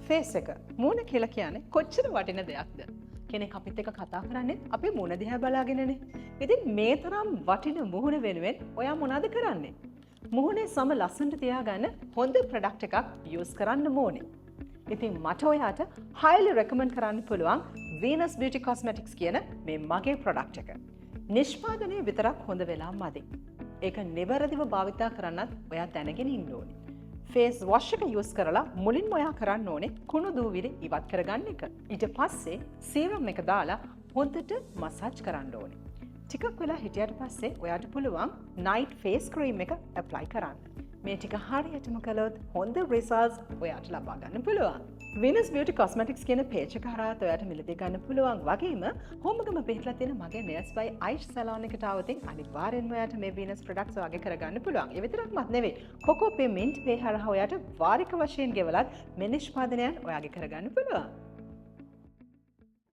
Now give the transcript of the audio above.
Face එක මූණ කියලා කියන්නේ කොච්චර වටින දෙයක්ද? කෙනෙක් අපිත් එක්ක කතා කරන්නේ අපේ මූණ දිහා බලාගෙනනේ. ඉතින් මේ තරම් වටින මූණ වෙනුවෙන් ඔයා මොනවද කරන්නේ? මූණේ සම ලස්සනට තියාගන්න හොඳ ප්‍රොඩක්ට් එකක් යූස් කරන්න ඕනේ. ඉතින් මට ඔයාට highly recommend කරන්න පුළුවන් Venus Beauty Cosmetics කියන මේ මගේ ප්‍රොඩක්ට් එක. නිෂ්පාදනය විතරක් හොඳ වෙලා මදි. ඒක නිවැරදිව භාවිතා කරන්නත් ඔයා දැනගෙන ඉන්න ඕනේ. ෆේස් වොෂ් එක යූස් කරලා මුලින්ම ඔයා කරන්න ඕනේ කුණු දූවිලි ඉවත් කරගන්න එක. ඊට පස්සේ සීරම් එක දාලා හොඳට මසාජ් කරන්න ඕනේ. ටිකක් වෙලා හිටියට පස්සේ ඔයාට පුළුවන් නයිට් ෆේස් ක්‍රීම් එක ඇප්ලයි කරන්න. මේ ටික හරියටම කළොත් හොඳ රිසල්ට්ස් ඔයාට ලබා ගන්න පුළුවන්. Venus Beauty Cosmetics කියන page එක හරහා ඔයාට මිලදී ගන්න පුළුවන් වගේම හොමගම පිටලා තියෙන මගේ Nails by Aish salon එකට ආවොත් අනිවාර්යෙන්ම ඔයාට මේ Venus products වගේ කරගන්න පුළුවන්. ඒ විතරක්මත් නෙවෙයි. Coco Pay Mint Pay හරහා ඔයාට වාරික වශයෙන් ගෙවලත් මේ නිෂ්පාදනයන් ඔයාගේ කරගන්න පුළුවන්.